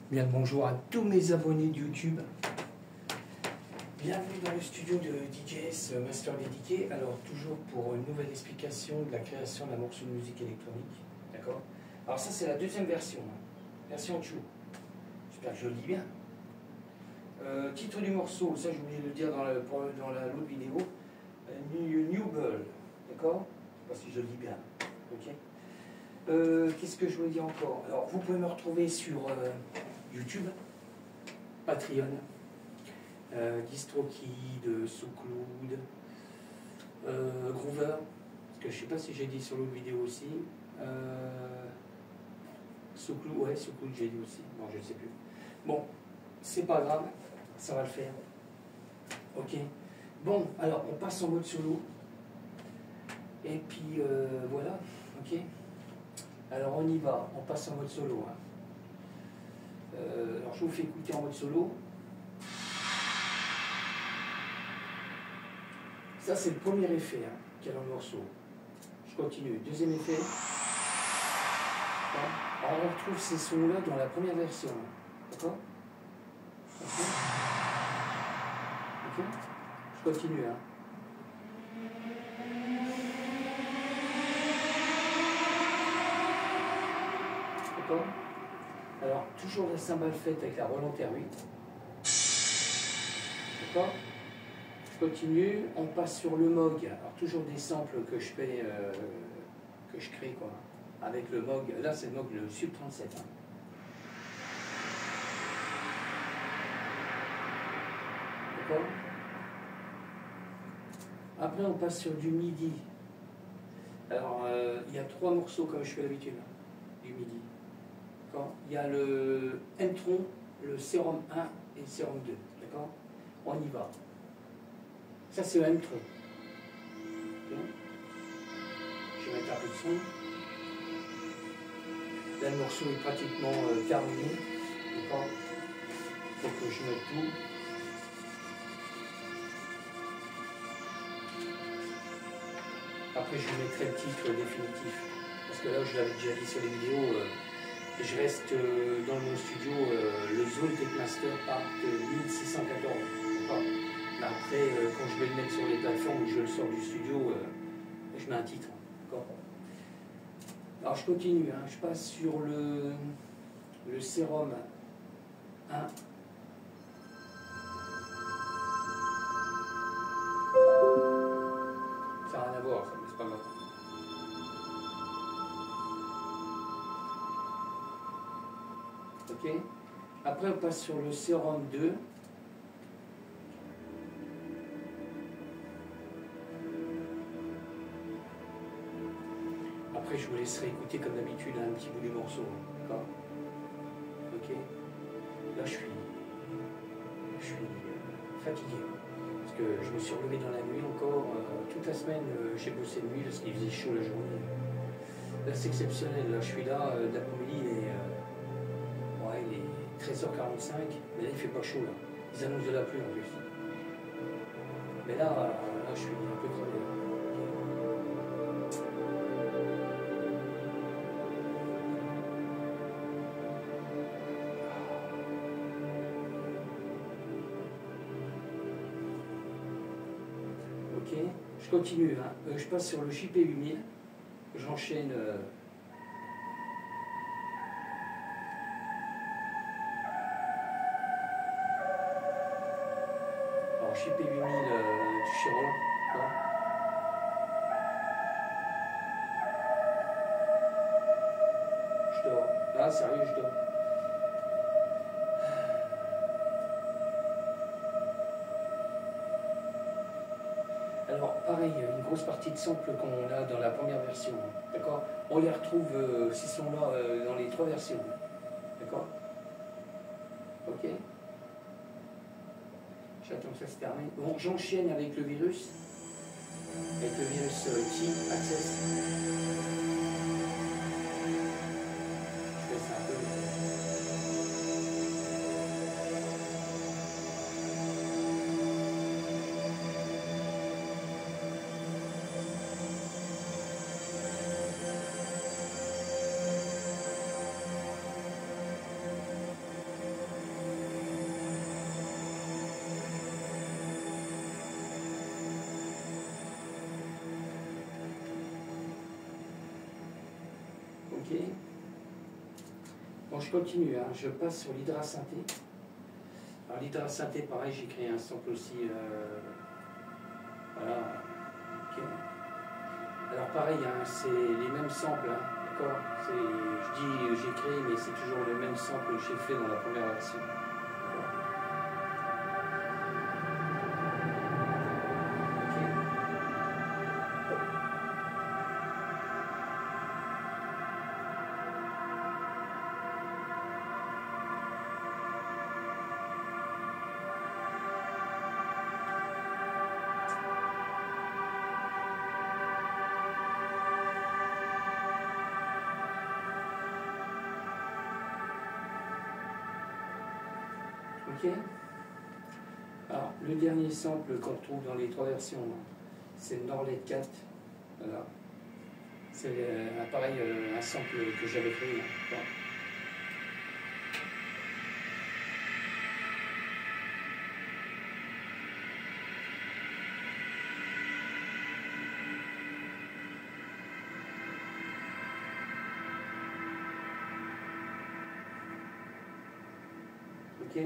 Bien le bonjour à tous mes abonnés de YouTube. Bienvenue dans le studio de DJS Master Dédié. Alors toujours pour une nouvelle explication de la création d'un morceau de musique électronique. D'accord. Alors ça c'est la deuxième version, version Chou. J'espère que je le dis bien. Titre du morceau, ça j'ai oublié de le dire dans l'autre vidéo. Newble. D'accord. Je ne sais pas si je le dis bien. Ok. Qu'est-ce que je voulais dire encore? Alors vous pouvez me retrouver sur YouTube, Patreon, DistroKid, SoundCloud, Groover, parce que je ne sais pas si j'ai dit sur l'autre vidéo aussi. SoundCloud, ouais, SoundCloud j'ai dit aussi, bon je ne sais plus. Bon, c'est pas grave, ça va le faire. Ok. Bon, alors on passe en mode solo. Et puis voilà, ok. Alors on y va, on passe en mode solo. Hein. Alors je vous fais écouter en mode solo. Ça c'est le premier effet qu'il y a dans le morceau. Je continue. Deuxième effet. Alors on retrouve ces sons-là dans la première version. D'accord? Ok. Je continue. Hein. D'accord? Alors, toujours la cymbale faite avec la Roland R8. D'accord? Je continue, on passe sur le Moog. Alors, toujours des samples que je fais, que je crée, quoi. Avec le Moog. Là, c'est le Moog, le Sub 37. Hein. D'accord? Après, on passe sur du MIDI. Alors, il y a 3 morceaux, comme je fais d'habitude, du MIDI. Il y a le Entron, le Serum 1 et le Serum 2. D'accord? On y va. Ça, c'est le Entron. Okay. Je vais mettre un peu de son. Là, le morceau est pratiquement terminé. D'accord? Il faut que je mette tout. Après, je vous mettrai le titre définitif. Parce que là, je l'avais déjà dit sur les vidéos. Je reste dans mon studio, le Zone Techmaster Part 1614. Mais après, quand je vais le mettre sur les plateformes, je le sors du studio, je mets un titre. Alors je continue, hein, je passe sur le Serum 1. Ça n'a rien à voir, ça, mais c'est pas grave. Ok. Après, on passe sur le Serum 2. Après, je vous laisserai écouter comme d'habitude un petit bout du morceau. D'accord? Ok. Là, je suis fatigué. Parce que je me suis relevé dans la nuit encore. Toute la semaine, j'ai bossé de nuit parce qu'il faisait chaud la journée. Là, c'est exceptionnel. Là, je suis là, d'après-midi, il est 13h45, mais là il fait pas chaud là. Ils annoncent de la pluie en plus. Mais là je suis un peu crevé. Ok, je continue. Hein. Je passe sur le JP8000. J'enchaîne. JP8000 du chez Roland. Je dors. Là, sérieux, je dors. Alors, pareil, une grosse partie de samples qu'on a dans la première version. D'accord? On les retrouve, ces sons-là, dans les 3 versions. D'accord? Ok? J'attends que ça se termine. Bon, j'enchaîne avec le virus. Avec le virus T Access. Je laisse un peu. Ok. Bon, je continue, hein. Je passe sur l'Hydra Synthé. Alors l'Hydra Synthé, pareil, j'ai créé un sample aussi. Voilà. Ok. Alors pareil, hein, c'est les mêmes samples, hein, d'accord. Je dis j'ai créé, mais c'est toujours le même sample que j'ai fait dans la première version. Ok. Alors, le dernier sample qu'on trouve dans les 3 versions, c'est le Norlet 4. Voilà. C'est pareil, un sample que j'avais créé. Hein. Ok.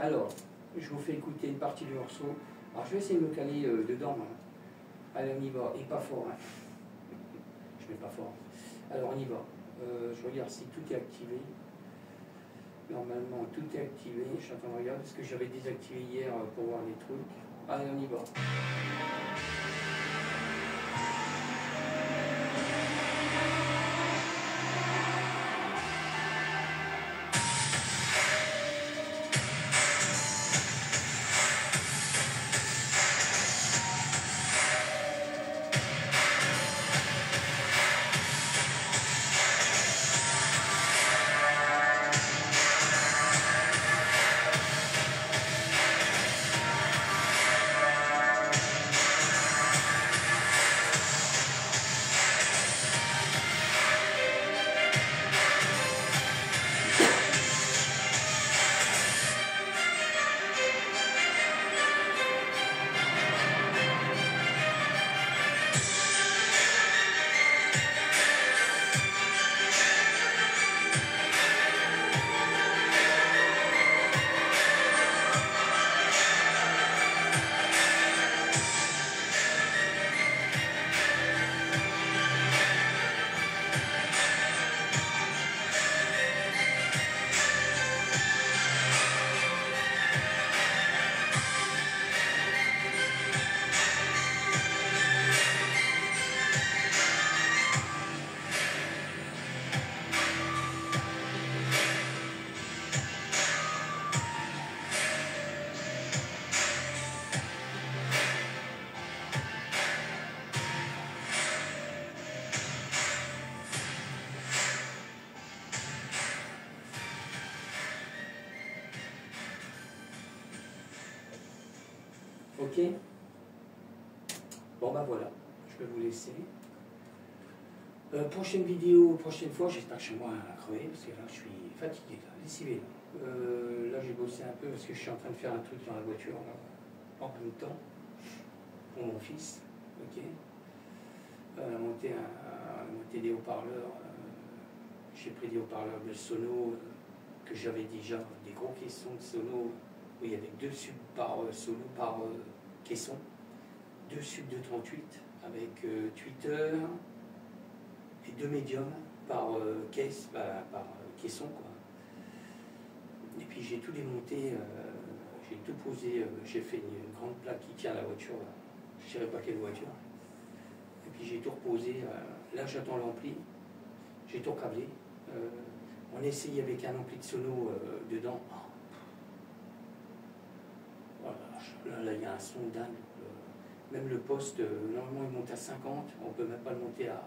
Alors, je vous fais écouter une partie du morceau. Alors, je vais essayer de me caler dedans. Hein. Allez, on y va. Et pas fort. Hein. Je mets pas fort. Alors, on y va. Je regarde si tout est activé. Normalement, tout est activé. Je suis en train de regarder parce que j'avais désactivé hier pour voir les trucs. Allez, on y va. Ok. Bon bah voilà, je vais vous laisser. Prochaine vidéo, prochaine fois, j'espère que chez moi à crever, parce que là je suis fatigué, là, lessivé. Là j'ai bossé un peu parce que je suis en train de faire un truc dans la voiture là, en même temps, pour mon fils. Ok. Monter des haut-parleurs. J'ai pris des haut-parleurs de Sono que j'avais déjà, des gros caissons de Sono où il y avait 2 subs par solo par caisson, 2 subs de 38 avec tweeter et 2 médiums par caisse, par caisson quoi. Et puis j'ai tout démonté, j'ai tout posé, j'ai fait une grande plaque qui tient la voiture, je ne dirais pas quelle voiture. Et puis j'ai tout reposé, là j'attends l'ampli, j'ai tout câblé. On a essayé avec un ampli de sono dedans. Voilà, là il y a un son dingue. Même le poste, normalement il monte à 50, on ne peut même pas le monter à.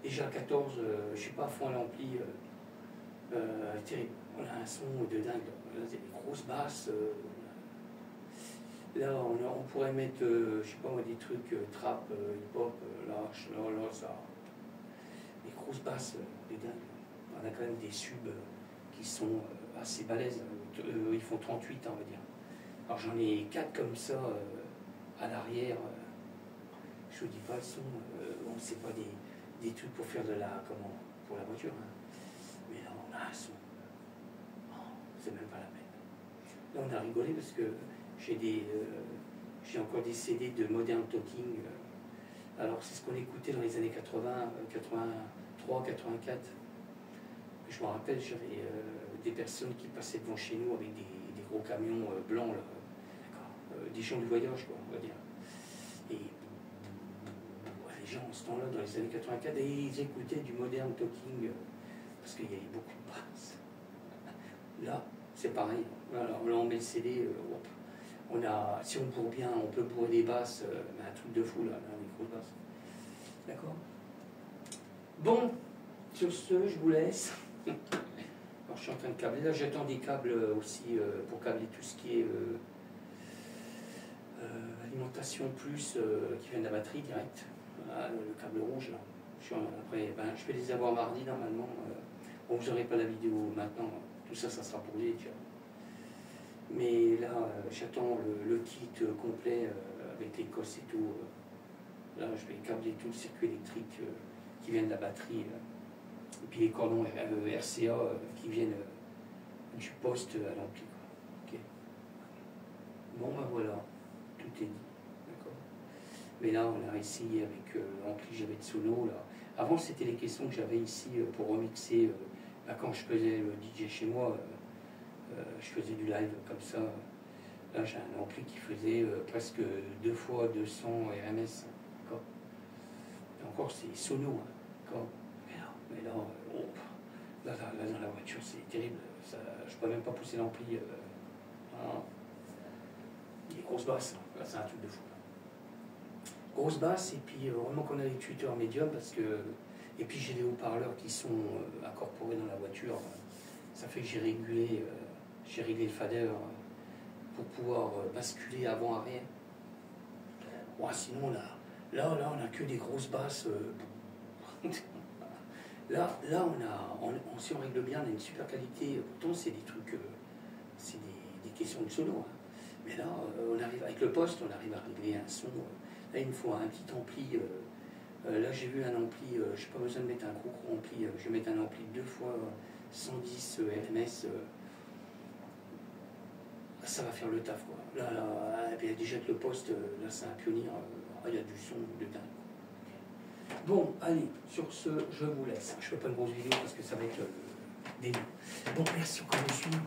Déjà à 14, je ne suis pas à fond à l'ampli, terrible. On a un son de dingue. Là, c'est des grosses basses. Là on pourrait mettre, je sais pas moi, des trucs trap, hip-hop, là, ça. Des grosses basses de dingue. On a quand même des subs qui sont assez balèzes. Ils font 38, on va dire. Alors j'en ai 4 comme ça à l'arrière. Je vous dis pas le son. Bon, c'est pas des trucs pour faire de la. Comment. pour la voiture. Hein. Mais là, on a un son. Oh, c'est même pas la peine. Là, on a rigolé parce que j'ai encore des CD de Modern Talking. Alors, c'est ce qu'on écoutait dans les années 80, 83, 84. Je me rappelle, j'avais des personnes qui passaient devant chez nous avec des gros camions blancs, là, des gens du voyage, quoi, on va dire. Et les gens, en ce temps-là, dans les années 84, et ils écoutaient du Modern Talking parce qu'il y avait beaucoup de basses. Là, c'est pareil. Voilà, là, on met le CD, si on bourre bien, on peut bourrer des basses, mais un truc de fou, là, des grosses basses. D'accord? Bon, sur ce, je vous laisse. Alors, je suis en train de câbler. Là, j'attends des câbles aussi pour câbler tout ce qui est alimentation plus qui vient de la batterie direct. Voilà, le câble rouge, là. Après, je vais les avoir mardi, normalement. Bon, vous n'aurez pas la vidéo maintenant. Tout ça, ça sera pour les déjà. Mais là, j'attends le kit complet avec les cosses et tout. Là, je vais câbler tout le circuit électrique qui vient de la batterie. Et puis les cordons RCA qui viennent du poste à l'ampli. Okay. Bon, ben voilà, tout est dit. D'accord. Mais là, on a essayé avec l'ampli j'avais de Sono. Là. Avant, c'était les questions que j'avais ici pour remixer. Quand je faisais le DJ chez moi, je faisais du live comme ça. Là, j'ai un ampli qui faisait presque 2 fois 200 RMS. D'accord. Et encore, c'est Sono. Hein, d'accord. Mais là, là, dans la voiture, c'est terrible. Ça, je ne peux même pas pousser l'ampli. Il est grosse basse. Là, c'est un truc de fou. Grosse basse, et puis vraiment qu'on a les tweeters médium, parce que. Et puis j'ai des haut-parleurs qui sont incorporés dans la voiture. Ça fait que j'ai réglé le fader pour pouvoir basculer avant-arrière. Bon, sinon, là, on n'a que des grosses basses. Là, si on règle bien, on a une super qualité. Pourtant, c'est des trucs, c'est des questions de solo. Hein. Mais là, on arrive avec le poste, on arrive à régler un son. Là, il me faut un petit ampli. Là, j'ai vu un ampli, je n'ai pas besoin de mettre un gros ampli. Je vais mettre un ampli 2 fois 110 RMS. Ça va faire le taf, quoi. Là, déjà que le poste, là, c'est un pionnier. Il y a du son de dingue. Bon, allez, sur ce, je vous laisse. Je ne fais pas une grosse vidéo parce que ça va être début. Bon, merci encore de suivre.